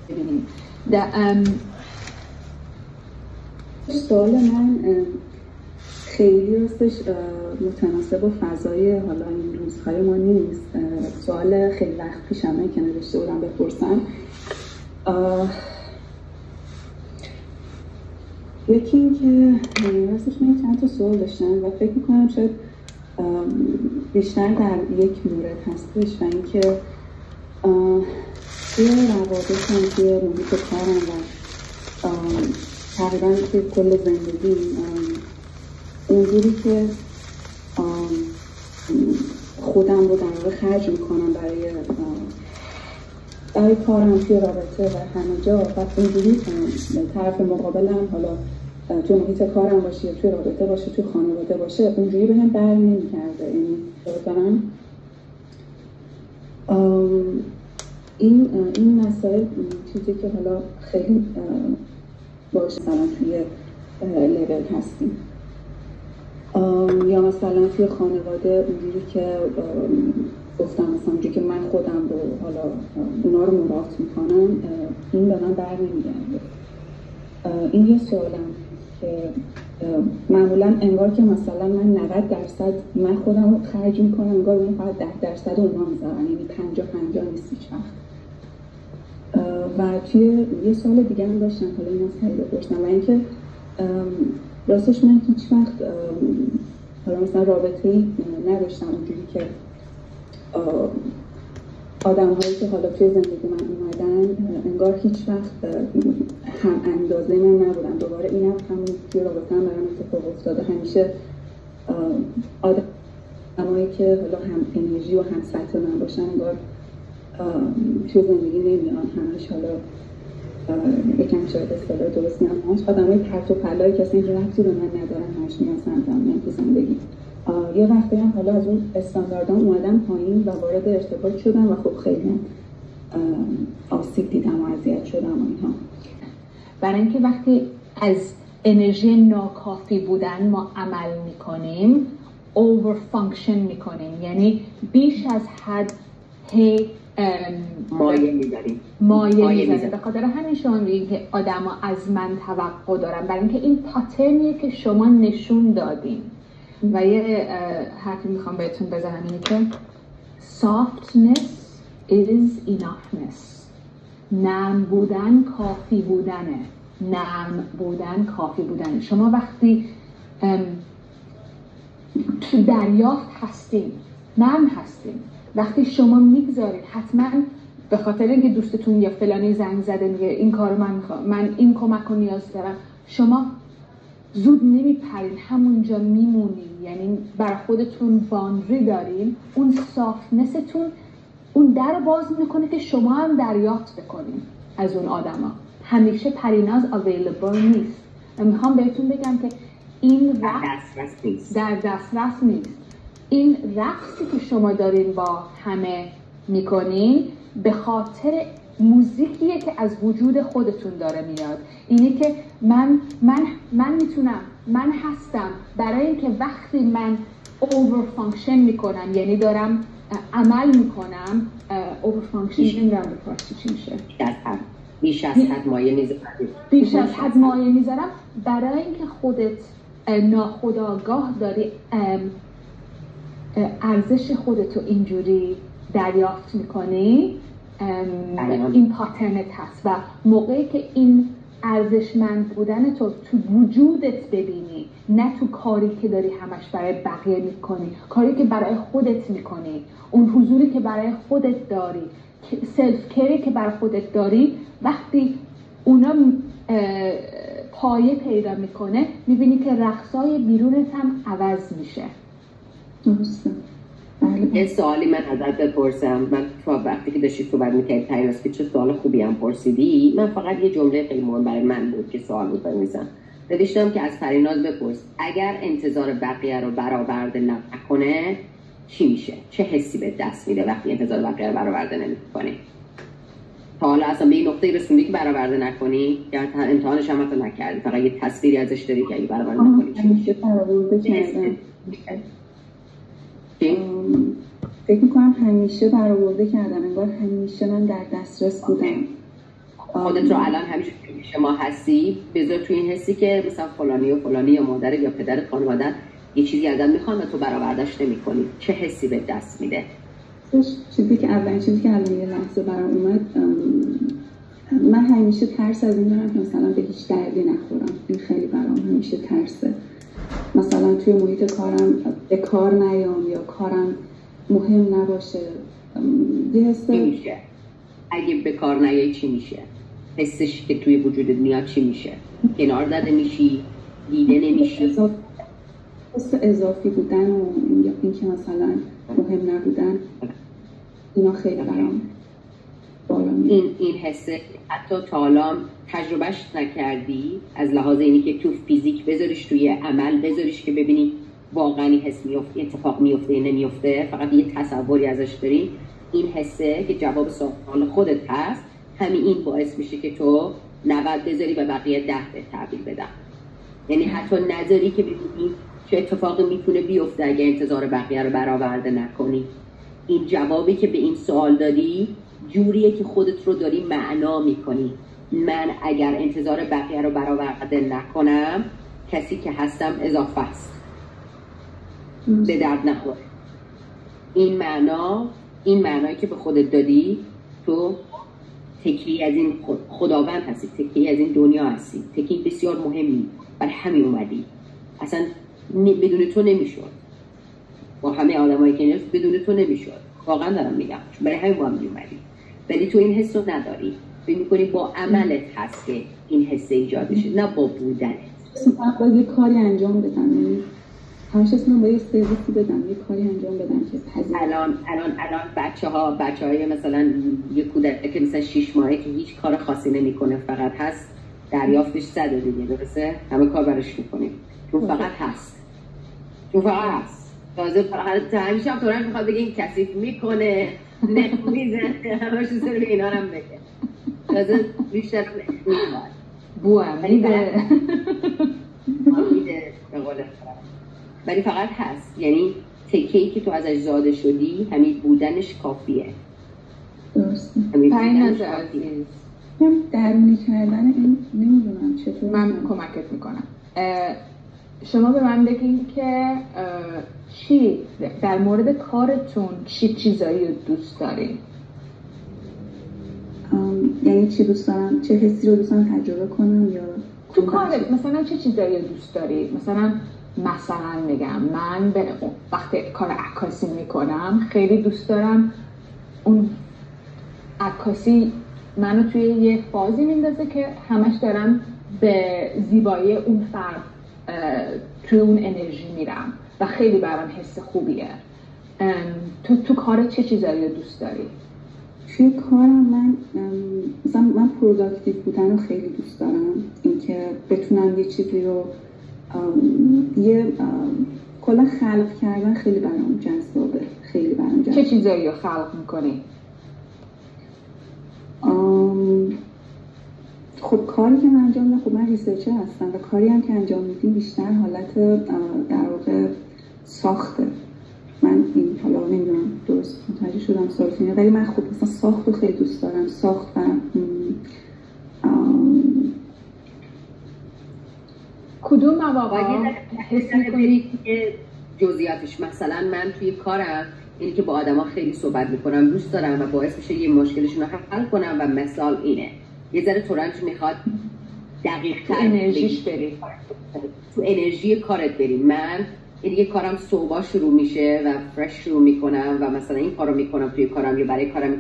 ببینیم. سوال من خیلی راستش متناسب با فضای حالا این روزهای ما نیست. سوال خیلی وقت پیشمه که نوشته بودم بپرسم. یکی این که راستش من چند تا سوال داشتم و فکر میکنم شاید بیشتر در یک مورد هستش و اینکه توی روابطم، توی محیط کارم و تقریبا توی کل زندگی اونجوری که خودم رو در واقع خرج میکنم برای کارم توی رابطه و همه جا و اونجوری طرف مقابلم حالا توی محیط کارم باشه یا توی رابطه باشه توی خانواده باشه اونجوری به هم بر نمی‌گرده. یعنی بکنم این مسائل چیزی که حالا خیلی باشه مثلا توی لیبل هستیم یا مثلا توی خانواده اونجوری که گفتم مثلا اونجوری که من خودم رو حالا اونا رو مراعات میکنم این به من بر نمیگرده. این یه سوالم که معمولا انگار که مثلا من 90% من خودم رو خرج میکنم انگار اون فقط 10% اونا میذارن، یعنی 50-50 نیست هیچ وقت. و توی یه سوال دیگه هم داشتم حالا این از خیلی بپرسم و اینکه راستش من هیچ وقت حالا مثلا رابطه‌ای نداشتم اونجوری که آدم‌هایی که حالا توی زندگی من اومدن انگار هیچ وقت هم اندازه من نبودن. دوباره اینم همون توی رابطه هم برام اتفاق افتاده. همیشه آدمایی که حالا هم انرژی و هم سطح من باشن انگار توی زندگی نمیان. همش حالا یکم شاید اصطلاح درست میام همش آدمای پرت و پلایی که اصلا ربطی به من ندارن همش میان سمتم میان تو زندگی. یه وقتی هم حالا از اون استانداردام اومدم پایین و وارد ارتباط شدم و خب خیلی آسیب دیدم و اذیت شدم و اینها. برای اینکه وقتی از انرژی ناکافی بودن ما عمل میکنیم اوور فانکشن میکنیم، یعنی بیش از حد مایه میذاریم. به خاطر همین شما میگید که آدما از من توقع دارن، برای اینکه این پاترنیه که شما نشون دادین. و یه حرفی میخوام بهتون بزنم اینه که softness is enoughness. نرم بودن کافی بودنه. نرم بودن کافی بودنه. شما وقتی تو دریافت هستین، نرم هستین، وقتی شما میگذارید حتما به خاطر اینکه دوستتون یا فلانی زنگ زده میگه این کارو من میخوام، من این کمک رو نیاز دارم، شما زود نمیپرین، همونجا میمونین. یعنی بر خودتون باندری دارین. اون سافتنستون اون در باز میکنه که شما هم دریافت بکنین از اون آدما. همیشه پریناز اویلیبل نیست. میخوام بهتون بگم که این در دسترس نیست. این رقصی که شما دارین با همه میکنین به خاطر موزیکیه که از وجود خودتون داره میاد. اینه که من میتونم، من هستم، برای اینکه وقتی من اوور فانکشن میکنم، یعنی دارم عمل میکنم اوور فانکشن نمیدونم به فارسی چی میشه، بیش از حد مایه میذارم برای اینکه خودت ناخودآگاه داری ارزش خودتو اینجوری دریافت میکنی. این پاترنت هست و موقعی که این ارزشمند بودن تو وجودت ببینی، نه تو کاری که داری همش برای بقیه میکنی، کاری که برای خودت میکنی، اون حضوری که برای خودت داری، سلف کری که برای خودت داری، وقتی اونا پایه پیدا میکنه میبینی که رقصای بیرونت هم عوض میشه. درسته. یه سوالی من ازت بپرسم. من وقتی که داشتی صحبت می‌کردی پریناز که چه سوال خوبی هم پرسیدی، من فقط یه جمله خیلی مهم برای من بود که سوال بود بنویسم. نوشتم که از پریناز بپرس اگر انتظار بقیه رو برآورده نکنه چی میشه؟ چه حسی به دست میده وقتی انتظار بقیه رو برآورده نمی‌کنی؟ تا حالا اصلا به این نقطه رسوندی که برآورده نکنی یا امتحانش هم حتی نکردی، فقط یه تصویری ازش داری که اگه برآورده نکنی چی میشه؟ فکر میکنم همیشه برآورده کردم، انگار همیشه من در دسترس بودم. خودت رو الان همیشه که شما هستی بذار تو این حسی که مثلا فلانی و فلانی یا مادر یا پدر خانواده یه چیزی ازت میخوان و تو برآوردش نمی‌کنی، چه حسی به دست میده؟ چیزی که الان یه لحظه برام اومد، من همیشه ترس از این دارم که مثلا به هیچ دردی نخورم. این خیلی برام همیشه ترسه. مثلا توی محیط کارم به کار نیام یا کارم مهم نباشه. یه حس میشه اگه به کار نیای چی میشه؟ حسش که توی وجودت میاد چی میشه؟ کنار داده میشی؟ دیده نمیشی؟ حس اضافی بودن و این که مثلا مهم نبودن، اینا خیلی برام بالا میاد. این حسه حتی تا حالا تجربهش نکردی از لحاظ اینی که تو فیزیک بذاریش توی عمل بذاریش که ببینی واقعا این حس میفته، اتفاق میفته نمیفته، فقط یه تصوری ازش داری. این حسه که جواب سوال خودت هست، همین این باعث میشه که تو 90 بذاری و بقیه 10 به تعبیر بدن. یعنی حتی نذاری که ببینی چه اتفاقی میتونه بیفته اگه انتظار بقیه رو برآورده نکنی. این جوابی که به این سوال دادی جوریه که خودت رو داری معنا میکنی. من اگر انتظار بقیه رو برآورده نکنم، کسی که هستم اضافه است، به درد نخوره. این معنایی که به خودت دادی، تو تکی از این خداوند هستی، تکی از این دنیا هستی، تکی بسیار مهمی. برای همین اومدی. اصلا بدون تو نمیشد. با همه آدمایی که نیست بدون تو نمیشد. واقعا دارم میگم، برای همین با هم اومدی. ولی تو این حس رو نداری. فکر می‌کنی با عملت هست که این حس ایجاد میشه، نه با بودنت. من باید یه کاری انجام بدم، یعنی همیشه من باید سرویسی بدم، یه کاری انجام بدم که الان بچه‌های مثلا یه کودک که مثلا 6 ماهه که هیچ کار خاصی نمیکنه، فقط هست، دریافتش 100 دیگه، درسته؟ همه کار براش میکنیم چون فقط هست. تازه همیشه هم طوران میخواد بگه این کثیف میکنه، نمیزنه، همه شو سر به اینا هم بگه. تازه بیشتر میخواد بوام میده به قول ولی فقط هست. یعنی تکه‌ای که تو ازش زاده شدی، همین بودنش کافیه. درسته. پریناز عزیز، درونی کردن این نمیدونم چطور. من کمکت میکنم. شما به من بگین که چی در مورد کارتون چی چیزایی رو دوست دارین؟ یعنی چی دوست دارم؟ چه حسی رو دوست دارم تجربه کنم یا تو کارت مثلا چه چیزایی رو دوست داری؟ مثلا میگم من وقتی کار عکاسی میکنم خیلی دوست دارم اون عکاسی منو توی یه فازی میندازه که همش دارم به زیبایی اون فرد توی اون انرژی میرم و خیلی برام حس خوبیه. تو کارت چه چیزایی رو دوست داری؟ توی کارم من پروداکتیو بودن رو خیلی دوست دارم، اینکه بتونم یه چیزی رو کلا خلق کردن خیلی برام جذابه. چه چیزایی رو خلق میکنی؟ خب کاری که من انجام میدم، خب من ریسرچر هستم و کاری هم که انجام میدیم بیشتر حالت در واقع ساخته. من این حالا نمیدونم درست متوجه شدم سوالتونه، ولی من خب مثلا ساخت رو خیلی دوست دارم. ساخت و کدوم مواقع حس میکنی که جزئیاتش، مثلا من توی کارم اینی که با آدما خیلی صحبت میکنم دوست دارم و باعث میشه یه مشکلشون رو حل کنم و مثال اینه یه ذره تورنج میخواد دقیق تو انرژیش بری، تو انرژی کارت بری. من این دیگه کارم صبح شروع میشه و فرش شروع میکنم و مثلا این کارو میکنم توی کارم یا برای کارم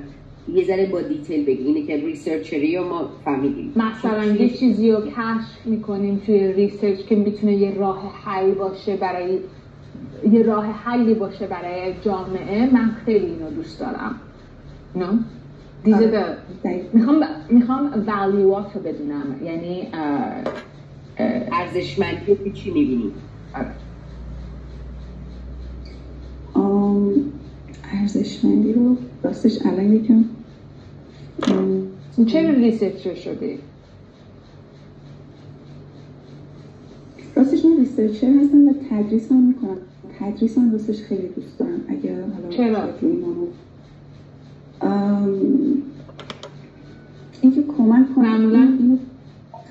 یه ذره با دیتیل بگی. اینه که ریسرچری رو ما فهمیدیم، مثلا یه چیزی رو کشف میکنیم توی ریسرچ که میتونه یه راه حلی باشه برای جامعه. من خیلی اینو دوست دارم. میخوام والیوات رو بدونم، یعنی ارزشمندی رو چی میبینی؟ ارزشمندی رو راستش الان یکم چرا ریسرچر شدی؟ راستش من ریسرچر هستم و تدریس هم میکنم. تدریس هم راستش خیلی دوست دارم. اگر حالا چرا؟ اینکه کمک کنم معمولا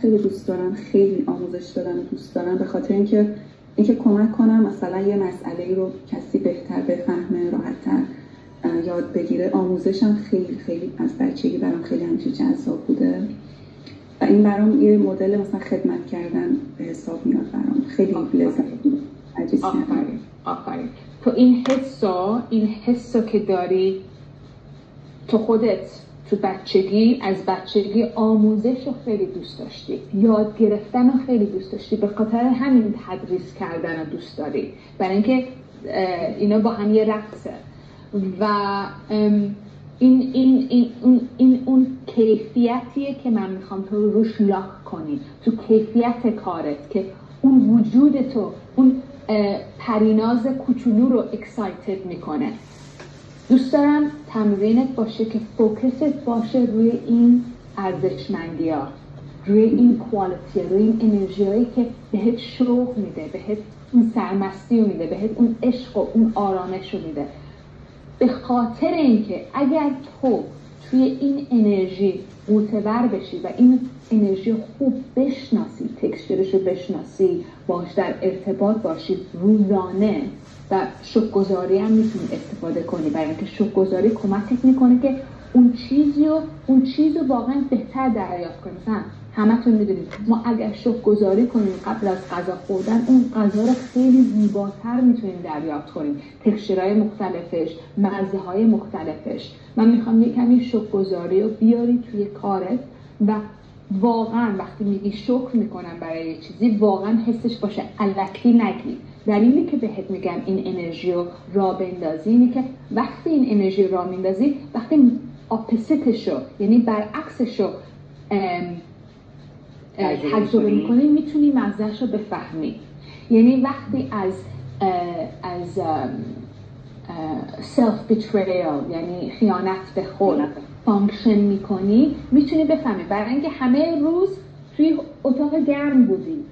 خیلی دوست دارم، خیلی آموزش دادن دوست دارم، به خاطر اینکه کمک کنم مثلا یه مسئله رو کسی بهتر بفهمه، راحت‌تر یاد بگیره. آموزشم خیلی خیلی از بچگی برام خیلی همچین جذاب بوده و این برام یه مدل مثلا خدمت کردن به حساب میاد. برام خیلی لذت بود. آفرین. تو این حسو که داری تو خودت، تو بچگی، از بچگی آموزش رو خیلی دوست داشتی، یاد گرفتن رو خیلی دوست داشتی، به خاطر همین تدریس کردن رو دوست داری، برای اینکه اینا با هم یه رقصه و این اون کیفیتیه که من میخوام تو روش لاک کنی، تو کیفیت کارت، که اون وجود تو، اون پریناز کوچولو رو اکسایتد میکنه. دوست دارم تمرینت باشه که فوکست باشه روی این ارزشمندی ها، روی این کوالیتی، روی این انرژی هایی که بهت شوق میده، بهت اون سرمستی رو میده، بهت اون عشق و اون آرامش رو میده. به خاطر اینکه اگر تو توی این انرژی معتبر بشی و این انرژی خوب بشناسی، تکسچرش رو بشناسی، باش در ارتباط باشی روزانه، و شکرگزاری هم میتونی استفاده کنی، برای اینکه شکرگزاری کمکت میکنه که اون چیز رو واقعا بهتر دریافت کنی. مثلا همتون میدونید ما اگر شکرگزاری کنیم قبل از غذا خوردن، اون غذا رو خیلی زیباتر میتونیم دریافت کنیم، تکسچرهای مختلفش، مزه های مختلفش. من میخوام یه کمی شکرگزاری رو بیاری توی کارت و واقعا وقتی میگی شکر میکنم برای یه چیزی، واقعا حسش باشه، الکی نگی. دلیلی که بهت میگم این انرژی رو راه بندازی اینه که وقتی این انرژی رو راه میندازی، وقتی اپوزیتش رو، یعنی برعکسش رو تجربه میکنی، میتونی مزهش رو بفهمی. یعنی وقتی از self betrayal، یعنی خیانت به خود فانکشن میکنی، میتونی بفهمی. برای اینکه همه روز توی اتاق گرم بودی،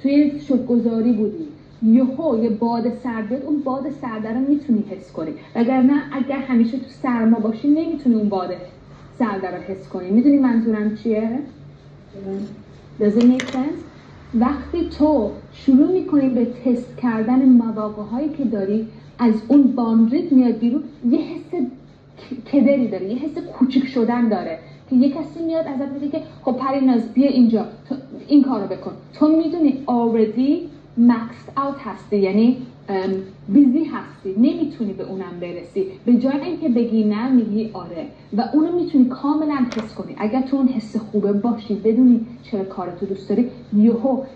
توی شکرگزاری بودی، یه باد سرد، اون باد سرد رو میتونی حس کنی. وگرنه اگر همیشه تو سرما باشی نمیتونی اون باد سرد رو حس کنی. میدونی منظورم چیه؟ Does it make sense؟ وقتی تو شروع میکنی به تست کردن مواقع‌هایی که داری از اون باندریت میاد بیرون، یه حس کدری داره، یه حس کوچیک شدن داره که یه کسی میاد ازت میگه که خب پریناز بیا اینجا، تو این کارو بکن. تو میدونی already maxed out هستی، یعنی بیزی هستی، نمیتونی به اونم برسی. به جای اینکه بگی نه، میگی آره، و اونو میتونی کاملا حس کنی. اگر تو اون حس خوبه باشی، بدونی چرا کارتو دوست داری،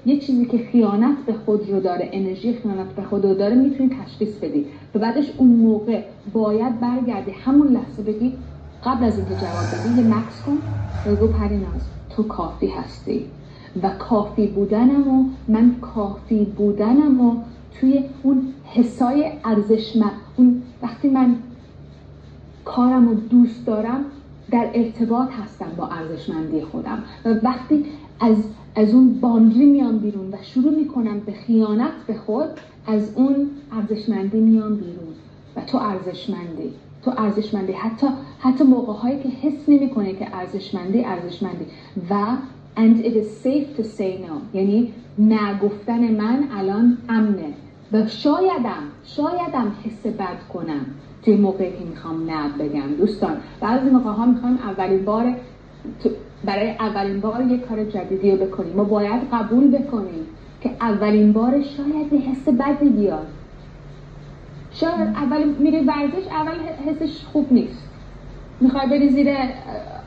یه چیزی که خیانت به خود رو داره، انرژی خیانت به خود رو داره، میتونی تشخیص بدی و بعدش اون موقع باید برگردی همون لحظه بگی، قبل از اینکه جواب بدی، یه مکس کن، بگو پریناز تو کافی هستی و کافی بودنمو، من کافی بودنمو توی اون حسای ارزشمند، اون وقتی من کارمو دوست دارم، در ارتباط هستم با ارزشمندی خودم، و وقتی از اون باندری میام بیرون و شروع میکنم به خیانت به خود، از اون ارزشمندی میام بیرون و تو ارزشمندی حتی موقع‌هایی که حس نمی‌کنی که ارزشمندی و and it is safe to say no، یعنی نگفتن من الان امنه و شایدم حس بد کنم توی موقعی که میخوام نه بگم. دوستان بعضی موقع‌ها میخوایم برای اولین بار یک کار جدیدی رو بکنیم، ما باید قبول بکنیم که اولین بار شاید یه حس بدی بیاد، شاید اول میری ورزش، اول حسش خوب نیست، میخوای بری زیر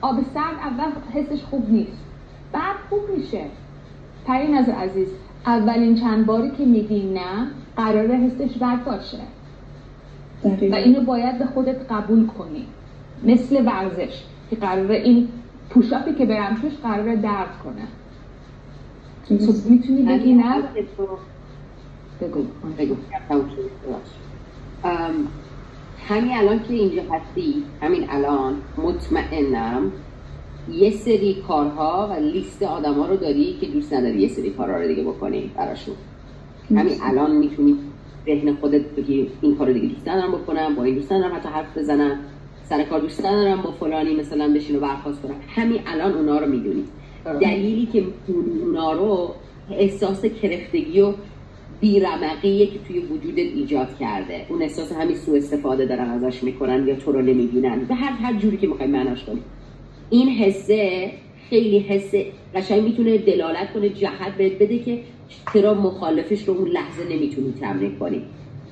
آب سرد، اول حسش خوب نیست، بعد خوب میشه. پریناز عزیز، اولین چند باری که میگی نه، قراره حسش بد باشه و اینو باید به خودت قبول کنی. مثل ورزش که قراره این پوشاپی که برم توش قراره درد کنه، میتونی بگی نه. بگو. همین الان که اینجا هستی، همین الان مطمئنم یه سری کارها و لیست آدم‌ها رو داری که دوست نداری یه سری کارها رو دیگه بکنی براشون. همین الان میتونی ذهن خودت بگی این کارو دیگه دوست ندارم بکنم، با این دوست ندارم حتی حرف بزنم، سر کار دوست ندارم با فلانی مثلا بشین و برخاست کنم. همین الان اونا رو میدونی. دلیلی که اونا رو احساس کرختگی و بیرمقیه که توی وجودت ایجاد کرده، اون احساس همین سوء استفاده دارن ازش میکنن یا تو رو نمیبینن به هر جوری که میخوای معناش کنی. این حسه خیلی حس قشنگ میتونه دلالت کنه، جهت بهت بده که چرا مخالفش رو اون لحظه نمیتونی تمرین کنی.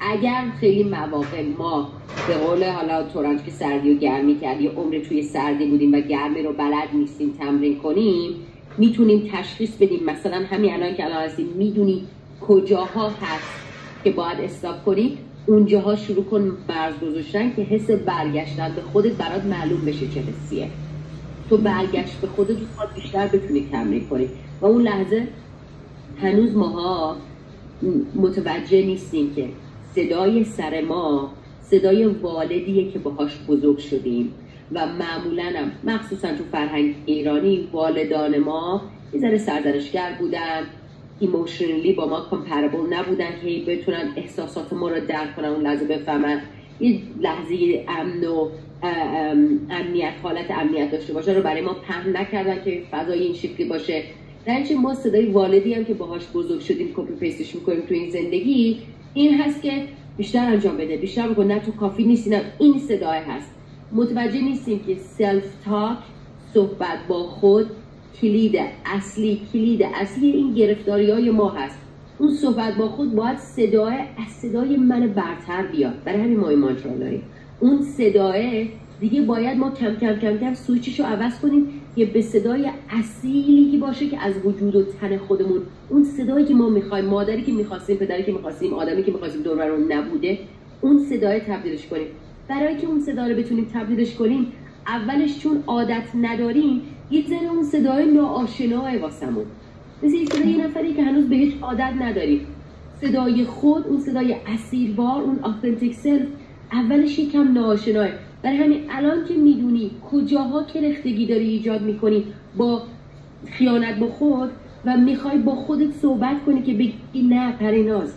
اگر خیلی مواقع ما به قول حالا تورنج که سردی و گرمی کرد یا عمر توی سردی بودیم و گرمی رو بلد نیستیم تمرین کنیم، میتونیم تشخیص بدیم. مثلا همین الان که الان هستیم میدونی کجاها هست که باید استاپ کنی، اونجاها شروع کن مرز گذاشتن که حس برگشتن به خودت برات معلوم بشه چه حسیه. تو برگشت به خودت رو بیشتر بتونی تمرین کنی و اون لحظه هنوز ماها متوجه نیستیم که صدای سر ما صدای والدیه که باهاش بزرگ شدیم و معمولاً هم مخصوصاً تو فرهنگ ایرانی والدان ما یه ذره سرزنشگر بودن، ایموشنلی با ما کامپربل نبودن که بتونن احساسات ما رو درک کنن، اون لحظه بفهمن، یه لحظه امن و امنیت، حالت امنیت داشته باشه رو برای ما پهن نکردن که فضای این شکلی باشه. در اینچه ما صدای والدی هم که باهاش بزرگ شدیم کپی پیستش میکنیم تو این زندگی، این هست که بیشتر انجام بده، بیشتر بگو، نه تو کافی نیستی، نه این صدای هست. متوجه نیستیم که سلف تاک، صحبت با خود، کلید اصلی این گرفتاری های ما هست. اون صحبت با خود باید صدای من برتر بیاد. برای همین ما این مانترا داریم. اون صدای دیگه باید ما کم کم سویچش رو عوض کنیم که به صدای اصیلی باشه که از وجود و تن خودمون، اون صدایی که ما میخوایم، مادری که میخواستیم، پدری که میخواستیم، آدمی که میخواستیم دور برمون نبوده، اون صدای تبدیلش کنیم. برای که اون صدا رو بتونیم تبدیلش کنیم، اولش چون عادت نداریم یه ذره اون صدای ناآشناه واسمون، مثل یه نفری که هنوز بهش عادت نداریم. صدای خود، اون صدای اصیل‌وار، اون آثنتیک سلف، اولش یکم ناآشناه. برای همین الان که میدونی کجاها کرختگی داری ایجاد میکنی با خیانت با خود و میخوای با خودت صحبت کنی که بگی نه پریناز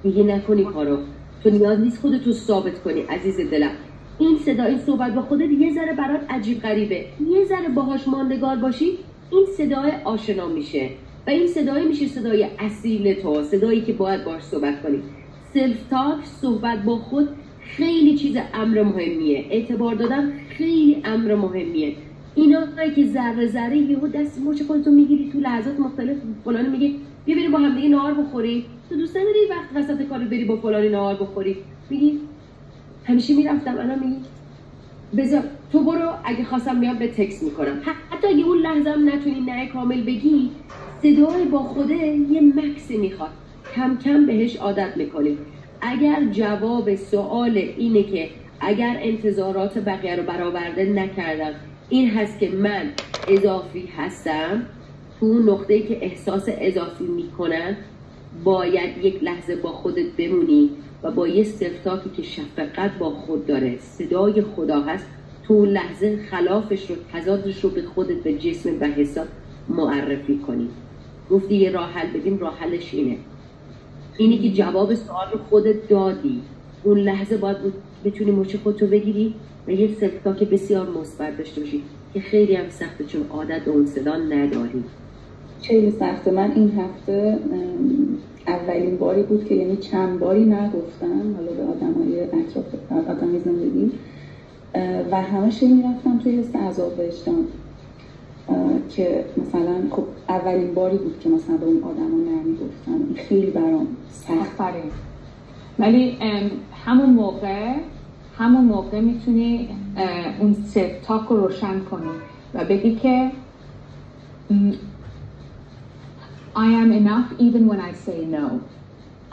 دیگه نکنی کارو، تو نیاز نیست خودتو ثابت کنی عزیز دلم. این صدا، این صحبت با خودت یه ذره برات عجیب غریبه، یه ذره باهاش ماندگار باشی، این صدای آشنا میشه و این صدای میشه صدای اصیل تو، صدایی که باید باهاش صحبت کنی. سلف تاک، صحبت با خود، خیلی چیز امر مهمیه. اعتبار دادن خیلی امر مهمیه. اینا که ذره ذره یهو دست مچ خودتو میگیری تو لحظات مختلف، فلان میگه بیا بریم با هم دیگه نهار بخوری، تو دوست نداری وقت وسط کارو بری با فلانی نهار بخوری، میگی همیشه میرفتم، الان میگی بذار تو برو، اگه خواستم میام به تکست میکنم. حتی اگه اون لحظه هم نتونی نه کامل بگی، صدای با خوده یه مکسی میخواد، کم کم بهش عادت میکنیم. اگر جواب سوال اینه که اگر انتظارات بقیه رو برآورده نکردم، این هست که من اضافی هستم، تو اون نقطه‌ای که احساس اضافی میکنن باید یک لحظه با خودت بمونی و با یه سفتاکی که شفقت با خود داره، صدای خدا هست، تو اون لحظه خلافش رو، تضادش رو به خودت، به جسم و حسات معرفی کنی. گفتی یه راه حل بدیم، راه حلش اینی که جواب سوال رو خودت دادی، اون لحظه باید بتونی مچ خودتو بگیری و یه سفتاک بسیار مثبت داشته باشی که خیلی هم سخته چون عادت به اون صدا نداری. خیلی سخته. من این هفته اولین باری بود که یعنی چند باری نگفتم حالا به آدمای اطراف، آدمای زندگی، و همش میرفتم توی حس عذاب وجدان که مثلا خب اولین باری بود که مثلا به اون آدما نمیگفتم. این خیلی برام سخت. ولی همون موقع میتونی اون سلف تاک رو روشن کنی و بگی که I am enough even when I say no.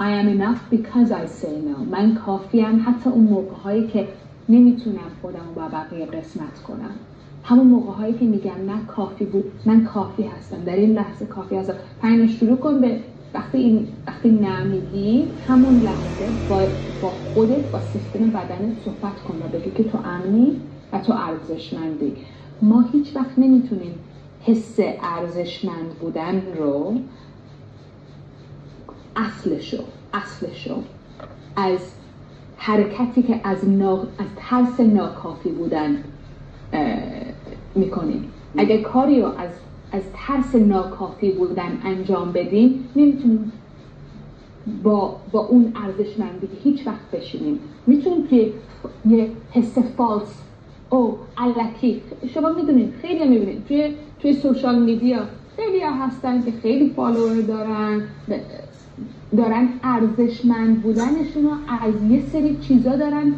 I am enough because I say no. من کافیم حتی اون موقع‌هایی که نمیتونم خودم رو با بقیه قسمت کنم. همون موقع‌هایی که میگم نه کافی بود، من کافی هستم، در این لحظه کافی هستم. پایین شروع کن به وقتی نمیگی، همون لحظه با خودت، با سیستم بدنت صحبت کن و بگی که تو امنی و تو ارزشمندی. ما هیچ وقت نمیتونیم حس ارزشمند بودن رو اصلشو از حرکتی که از ترس ناکافی بودن میکنیم. اگه کاری رو از ترس ناکافی بودن انجام بدیم، نمیتونیم با اون ارزشمندی هیچ وقت بشینیم. میتونیم که یه حس فالس او الکی، شما میدونید خیلی میبینید توی سوشال میدیا خیلی ها هستن که خیلی فالوور دارن ارزشمند بودنشون رو از یه سری چیزا دارن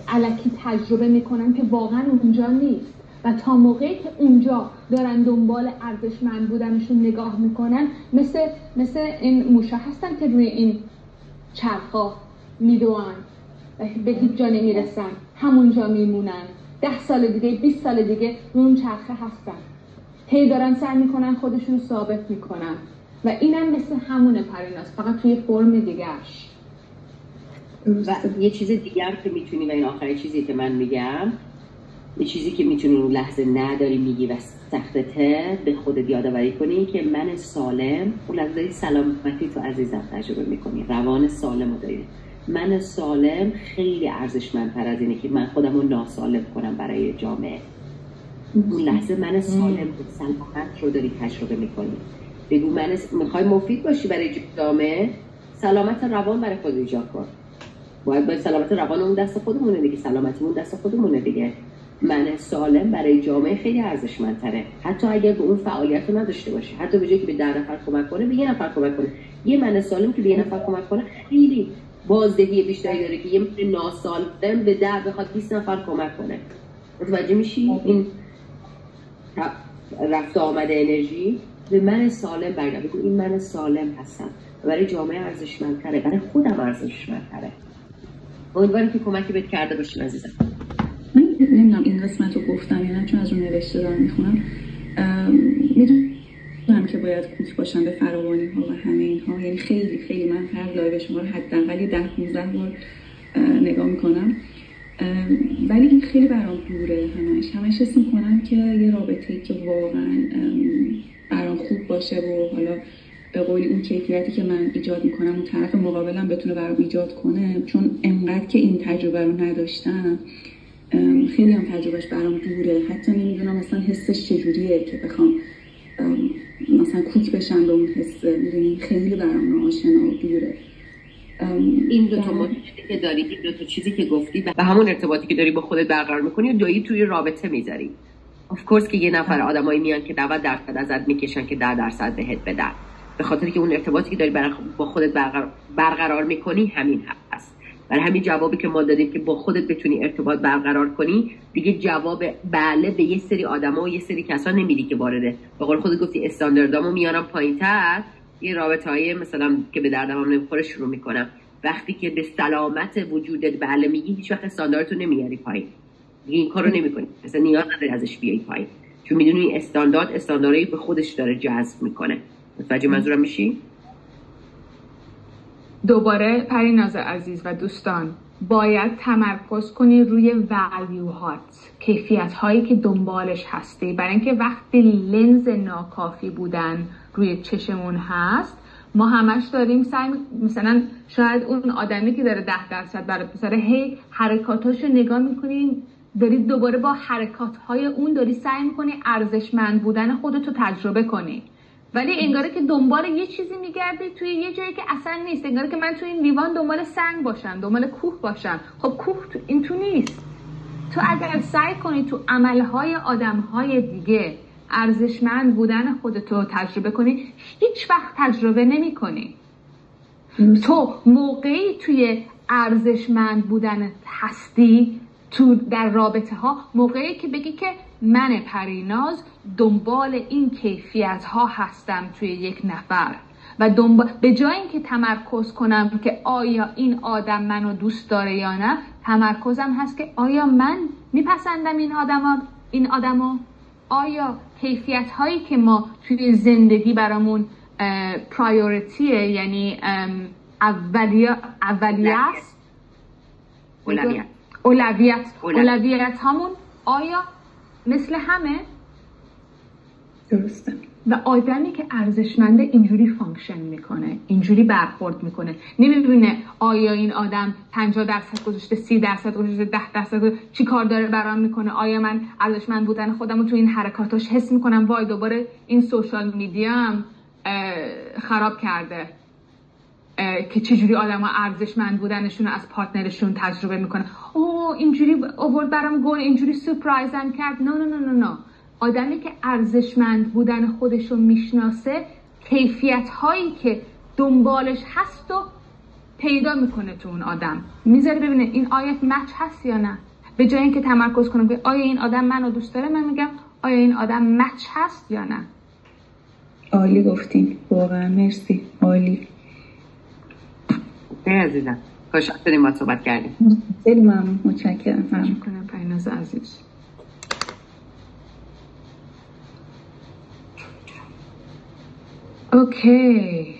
الکی تجربه میکنن که واقعا اونجا نیست، و تا موقعی که اونجا دارن دنبال ارزشمند بودنشون نگاه میکنن، مثل این موشا هستن که روی این چرخا میدوان و به هیچ جا نمیرسن، همونجا میمونن، 10 سال دیگه 20 سال دیگه روی اون چرخه هستن، هی دارن سعی میکنن خودشون ثابت میکنن. و اینم مثل همونه پریناز، فقط توی فرم دیگرش. و یه چیز دیگر که میتونی، و این آخرین چیزی که من میگم، یه چیزی که میتونی اون لحظه نداری میگی و سختته، به خودت یادآوری کنی که من سالم، اون لحظه داری سلامتی تو عزیزم تجربه میکنی، روان سالم رو داری. من سالم خیلی ارزشمندتر از اینه که من خودم رو ناسالم کنم برای جامعه. اون لحظه من سالم بود، سلامت رو داری تجربه میکنی. بگو من میخوای مفید باشی برای جامعه، سلامت روان برای خود ایجاد کن. باید سلامت روان اون دست خودمونه دیگه، سلامتی اون دست خودمونه دیگه. من سالم برای جامعه خیلی ارزشمندتره، حتی اگر به اون فعالیت رو نداشته باشه، حتی به جایی که به 10 نفر کمک کنه به 1 نفر کمک کنه. یه من سالم که به 1 نفر کمک کنه خیلی بازدهی بیشتری داره که یه من ناسالم به 10 بخواد 20 نفر کمک کنه. متوجه میشی؟ این رفت آمده انرژی به من سالم برگرد. بگو این من سالم هستم، برای جامعه ارزشمندتره، برای خودم ارزشمندتره. امیدوارم که کمکی بهت کرده باشیم عزیزم. من نمیدونم این قسمت رو گفتم یا نه، چون از اون نوشته دارم میخونم. میدونم که باید کوک باشم به فراوانی ها و همه اینها، یعنی خیلی خیلی من هر لایو شما رو حداقل 10-15 بار نگاه میکنم، ولی این خیلی برام دوره. همش حس میکنم که یه رابطه‌ای که واقعا برام خوب باشه و حالا به قولی اون کیفیتی که من ایجاد میکنم اون طرف مقابلم بتونه برام ایجاد کنه، چون انقدر که این تجربه رو نداشتم خیلی هم تجربهش برام دوره. حتی نمیدونم مثلا حسش چجوریه که بخوام مثلا کوک بشم به اون حس، میدونی خیلی برام ناآشنا و دوره. این دو تا مشکلی که داری، این دو تا چیزی که گفتی و همون ارتباطی که داری با خودت برقرار میکنی و دویی توی رابطه میذاری. of course که یه نفر آدمایی میان که 90% ازت میکشن که 10% بهت بدن، به خاطر که اون ارتباطی که داری با خودت برقرار میکنی همین هست. برای همین جوابی که ما دادیم که با خودت بتونی ارتباط برقرار کنی، دیگه جواب بله به یه سری آدما و یه سری کسا نمیدی که وارده. به قول خودت گفتی استانداردامو میارم پایین‌تر، یه رابطه‌ای مثلا که به دردم هم نمیخوره شروع میکنم. وقتی که به سلامت وجودت بله میگی، هیچ وقت استانداردتو نمیاری پایین. دیگه این کارو نمی‌کنی. مثلا نیاز نداری ازش بیای پایین. چون میدونی استانداردی به خودش داره جذب میکنه. متوجه منظورم میشی؟ دوباره پریناز عزیز و دوستان، باید تمرکز کنی روی ولیوهات، کیفیت هایی که دنبالش هستی، برای اینکه وقتی لنز ناکافی بودن روی چشمون هست، ما همش داریم مثلا شاید اون آدمی که داره 10% برات بذاره، هی حرکاتاشو نگاه میکنی، داری دوباره با حرکاتهای اون داری سعی میکنی ارزشمند بودن خودتو تجربه کنی، ولی انگاره که دنبال یه چیزی میگردی توی یه جایی که اصلا نیست. انگاره که من توی این لیوان دنبال سنگ باشم، دنبال کوه باشم. خب کوه این تو نیست. تو اگر سعی کنی تو عملهای آدمهای دیگه ارزشمند بودن خودتو تجربه کنی، هیچ وقت تجربه نمی کنی. تو موقعی توی ارزشمند بودن هستی تو در رابطه ها، موقعی که بگی که من پریناز دنبال این کیفیت ها هستم توی یک نفر و به جای اینکه تمرکز کنم که آیا این آدم منو دوست داره یا نه، تمرکزم هست که آیا من میپسندم این آدمو، آیا کیفیت هایی که ما توی زندگی برامون پرایوریتیه، یعنی اولویت هامون، آیا مثل همه؟ درسته. و آدمی که ارزشمنده اینجوری فانکشن میکنه، اینجوری برخورد میکنه، نمیبینه آیا این آدم 50% گذاشته، 30% گذاشته، 10% چی کار داره برام میکنه، آیا من ارزشمند بودن خودم رو تو این حرکاتاش حس میکنم وای دوباره این سوشال میدیا هم خراب کرده که چجوری آدم ها ارزشمند بودنشون از پارتنرشون تجربه میکنه. اوه اینجوری آورد برام گل، اینجوری سورپرایزم کرد. نه. آدمی که ارزشمند بودن خودشو میشناسه کیفیت هایی که دنبالش هست و پیدا میکنه تو اون آدم، میذاره ببینه این آیت مچ هست یا نه. به جای اینکه تمرکز کنم که آیا این آدم منو دوست داره، من میگم آیا این آدم مچ هست یا نه. عالی گفتین، واقعا مرسی، عالی. نه عزیزم، خوشحال شدیم ما صحبت کردیم. خیلی ممنون، متشکرم. ممنون پریناز عزیز. اوکی.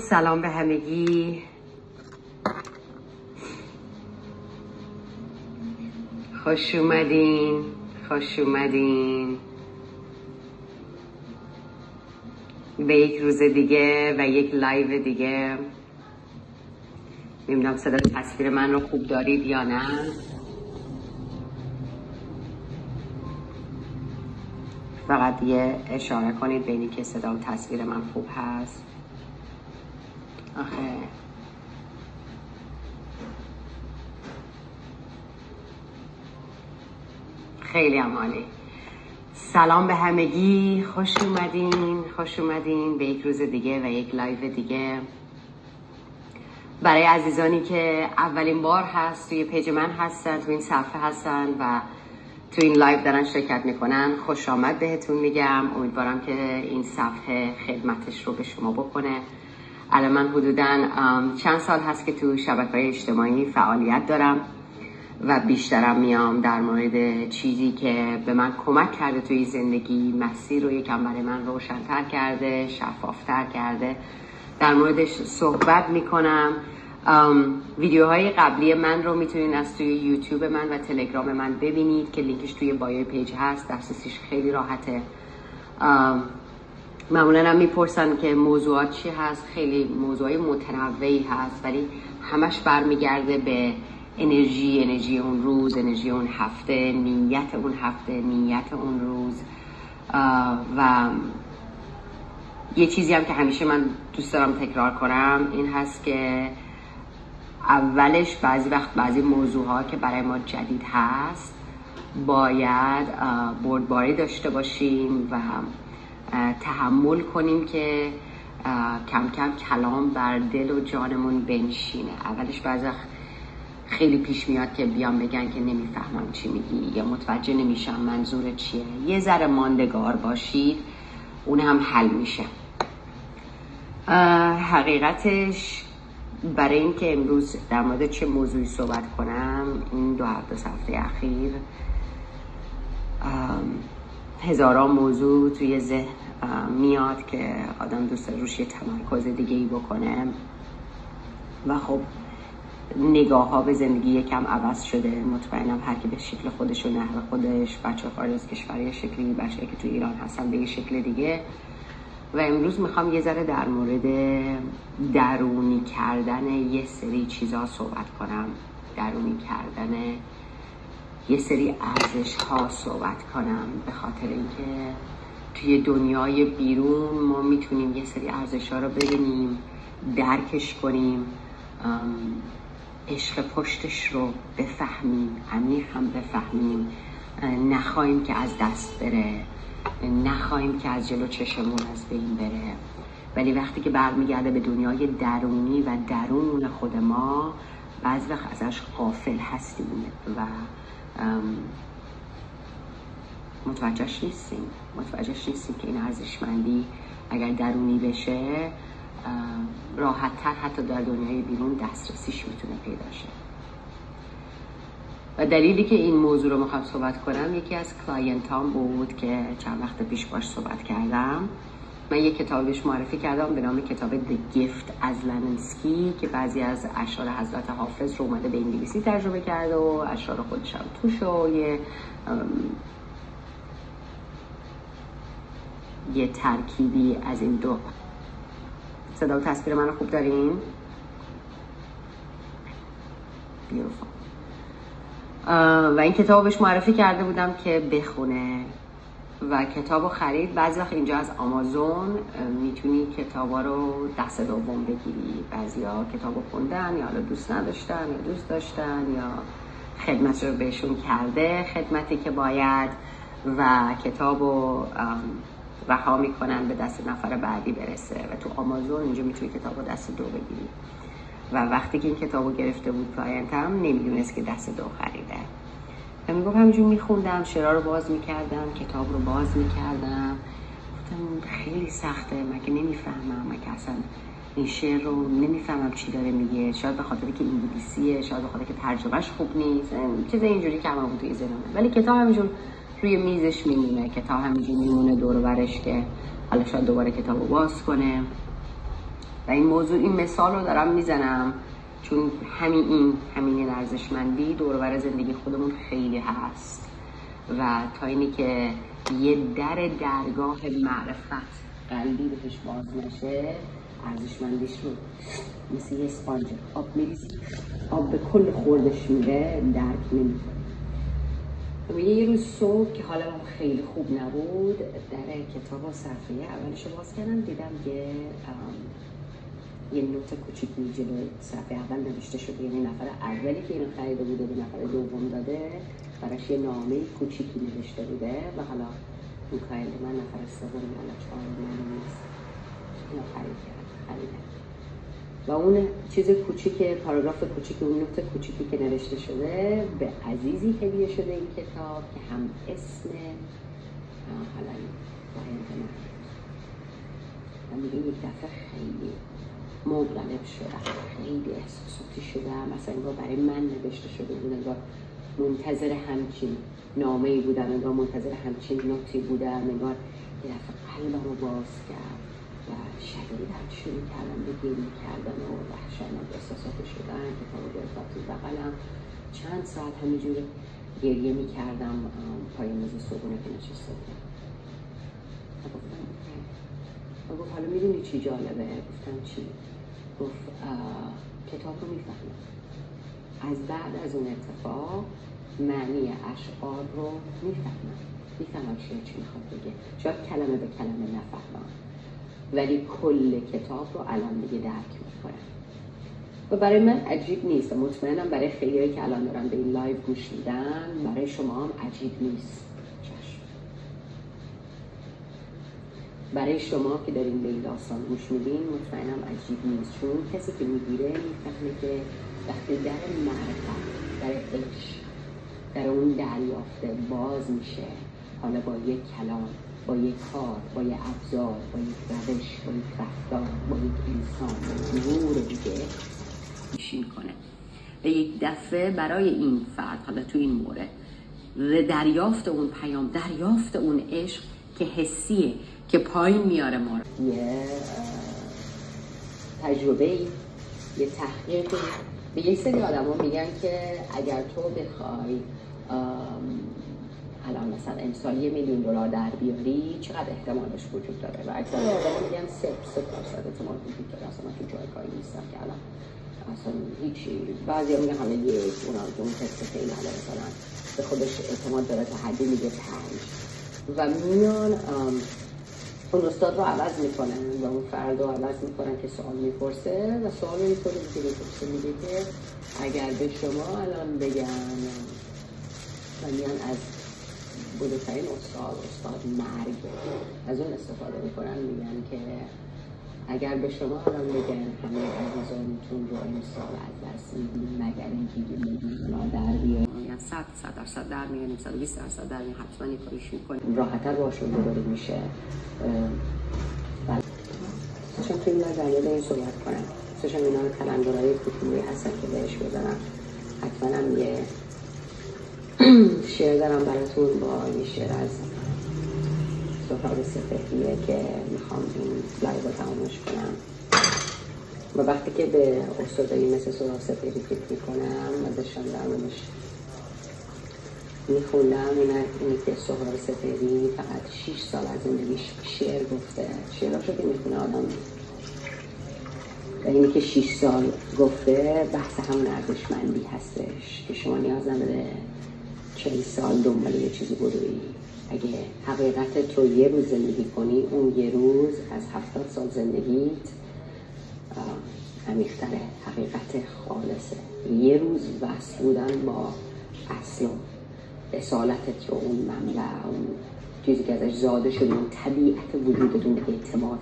سلام به همگی. خوش اومدین به یک روز دیگه و یک لایو دیگه. نمیدونم صدا تصویر من رو خوب دارید یا نه. فقط یه اشاره کنید بینی که صدا و تصویر من خوب هست. آخه خیلی عالی. سلام به همگی، خوش اومدین به یک روز دیگه و یک لایو دیگه. برای عزیزانی که اولین بار هست توی پیج من هستن، تو این صفحه هستن و تو این لایو دارن شرکت میکنن، خوش آمد بهتون میگم. امیدوارم که این صفحه خدمتش رو به شما بکنه. الان من حدوداً چند سال هست که تو شبکه‌های اجتماعی فعالیت دارم و بیشترم میام در مورد چیزی که به من کمک کرده توی زندگی، مسیر رو یکم برای من روشن‌تر کرده، شفافتر کرده، در موردش صحبت میکنم. ویدیوهای قبلی من رو میتونین از توی یوتیوب من و تلگرام من ببینید که لینکش توی بایو پیج هست، دسترسیش خیلی راحته. معمولا هم میپرسن که موضوعات چی هست، خیلی موضوعای متنوعی هست ولی همش برمیگرده به انرژی اون روز، انرژی اون هفته، نیت اون هفته، نیت اون روز. و یه چیزی هم که همیشه من دوست دارم تکرار کنم این هست که اولش بعضی وقت بعضی موضوعها که برای ما جدید هست باید بردباری داشته باشیم و تحمل کنیم که کم کم کلام بر دل و جانمون بنشینه. اولش بعضی وقت خیلی پیش میاد که بیان بگن که نمیفهمم چی میگی یا متوجه نمیشم منظور چیه. یه ذره ماندگار باشید اون هم حل میشه. حقیقتش برای اینکه امروز در مورد چه موضوعی صحبت کنم، این 2 هفته اخیر هزاران موضوع توی ذهن میاد که آدم دوست داره روش یه تمرکز دیگه ای بکنه و خب نگاه ها به زندگی یکم عوض شده. مطمئنم هر کی به شکل خودش و نحو خودش، بچه خارج از کشور یه شکلی، بچه که توی ایران هستن به یه شکل دیگه. و امروز میخوام یه ذره در مورد درونی کردن یه سری چیزا صحبت کنم، درونی کردن یه سری ارزش ها صحبت کنم، به خاطر اینکه توی دنیای بیرون ما میتونیم یه سری ارزش ها رو ببینیم، درکش کنیم، عشق پشتش رو بفهمیم، عمیق هم بفهمیم، نخواهیم که از دست بره، نخواهیم که از جلو چشمون از بین بره. ولی وقتی که برمیگرده به دنیای درونی و درون خود ما، بعضی وقت ازش غافل هستیم و متوجهش نیستیم که این ارزشمندی اگر درونی بشه راحت تر حتی در دنیای بیرون دسترسیش میتونه پیدا شه. و دلیلی که این موضوع رو میخوام صحبت کنم، یکی از کلاینتام بود که چند وقت پیش باش صحبت کردم. من یک کتاب بهش معرفی کردم به نام کتاب The Gift از لنینسکی که بعضی از اشعار حضرت حافظ رو اومده به انگلیسی ترجمه کرده و اشعار خودش هم توش و یه ترکیبی از این دو. صدا و تصویر من رو خوب دارین؟ بیوفا. و این کتاب بهش معرفی کرده بودم که بخونه و کتابو خرید. بعضی وقت اینجا از آمازون میتونی کتابا رو دست دوم بگیری. بعضیا کتابو خوندن یا حالا دوست نداشتن یا دوست داشتن یا خدمت رو بهشون کرده، خدمتی که باید، و کتابو رها میکنن به دست نفر بعدی برسه و تو آمازون اینجا میتونی کتابو دست دو بگیری. و وقتی که این کتابو گرفته بود کلاینتم نمیدونست که دست دو خریده و میگفت همینجور میخوندم، شعرها رو باز میکردم، کتاب رو باز میکردم، گفتم خیلی سخته، مگه نمیفهمم، مگه اصلا این شعر رو نمیفهمم چی داره میگه، شاید به خاطر که انگلیسیه، شاید به خاطر که ترجمهش خوب نیست، چیز اینجوری که همون توی ذهنم. ولی کتاب همینجور روی میزش میمونه، کتاب همینجور میمونه دور و برش که حالا شاید دوباره کتاب رو باز کنه. و این موضوع، این مثال رو دارم میزنم چون همین ارزشمندی دور و بر زندگی خودمون خیلی هست و تا اینی که یه درگاه معرفت قلبی بهش باز نشه، ارزشمندیش رو مثل یه اسپانج آب میریزی، آب به کل خوردش میره، درک نمیکنه. یه روز صبح که حالا من خیلی خوب نبود، در کتاب و صفحه اولش رو باز کردم، دیدم یه نوت کوچیکی جلوی صفحه اول نوشته شده، یعنی نفر اولی که اینو خریده بوده به نفر دوم داده، براش یه نامه کوچیکی نوشته بوده و حالا اون کلاینت من نفر سوم حالا 4 نیست اینو خریده و اون چیز کوچیک، پاراگراف کوچیک، اون نوت کوچیکی که نوشته شده به عزیزی هدیه شده این کتاب که هم اسم حالا کلاینت من میگه یک دفعه خیلی مغلب شدم، خیلی احساساتی شدم، مثلا انگار برای من نوشته شده بود، انگار منتظر همچین نامه‌ای بودم، انگار منتظر همچین نوتی بودم، انگار یه دفعه قلبم رو باز کرد و شدیداً شروع کردم به گریه کردن و وحشتناک احساساتی شدن. کتابو گرفتم تو بغلم، چند ساعت همینجوری گریه می‌کردم پای میز صبحونه که نشسته بودم. و گفت حالا میدونی چی جالبه؟ گفتم چی؟ گفت کتاب رو میفهمم، از بعد از اون اتفاق معنی اشعار رو میفهمم شعر چی میخواد بگه، شاید کلمه به کلمه نفهمم ولی کل کتاب رو الان دیگه درک میکنم. و برای من عجیب نیست و مطمئنم برای خیلیایی که الان دارن به این لایو گوش میدن، برای شما هم عجیب نیست. برای شما که دارین به این داستان گوش میدین مطمئنم عجیب نیست، چون کسی که میگیره میفهمه که وقتی در معرفت، در عشق، در اون دریافته باز میشه، حالا با یک کلام، با یک کار، با یک ابزار، با یک روش، با یک رفتار، با یک انسان، با یک نور دیگه میشین کنه و یک دفعه برای این فرد، حالا تو این مورد، دریافت اون پیام، دریافت اون عشق که حسیه که پایین میاره ما رو، یه تجربه، یه تحقیق. به یک سری آدم ها میگن که اگر تو بخوای الان مثلا امسال $1,000,000 در بیاری چقدر احتمالش وجود داره و اکثر آدم ها میگن 3% احتمال وجود داره. اصلا تو جای کاری نیستم که الان اصلا هیچی. بعضی ها میگن حالا یک، اونا اون تست خیلی حالا مثلا به خودش اعتماد داره تا حدی میگه 5 و میان اون استاد رو عوض میکنن و اون فرد رو عوض میکنن که سوال میپرسه و سوال رو اینطوری میپرسه، میگه که اگر به شما الان بگن و میان از بزرگترین استاد مرگ از اون استفاده میکنن، میگن که اگر به شما الان بگن همه عزیزانتون رو امسال از دست میدین مگر اینکه $1,000,000 در بیارین، میگن 100% در میاریم، 120% در میاریم، حتما این کاریش میکنیم، راحت‌تر باشون روبرو میشه. داشتم که اینا در مورد این صحبت کنم. داشتم اینا کلمه‌های کوچولویی هستن که بهش بزنم. حتما هم یه شعر دارم براتون با یه شعر از سهراب سپهریه که میخوام این لایو رو تمامش کنم. و وقتی که به استادایی مثل سهراب سپهری فکر میکنم و داشتم در موردش میخوندم اینه که سهراب سپهری فقط 6 سال از زندگیش شعر گفته. شعراشو که میخونه آدم و اینه که 6 سال گفته بحث همون ارزشمندی هستش که شما نیاز نداره 40 سال دنبال یه چیزی بدوی. اگه حقیقتت رو یه روز زندگی کنی، اون یه روز از 70 سال زندگیت عمیق‌تره. حقیقت خالصه. یه روز وصل بودن با اصل و اصالتت رو، اون منبع، اون چیزی که ازش زاده شده، اون طبیعت وجودتون اعتماد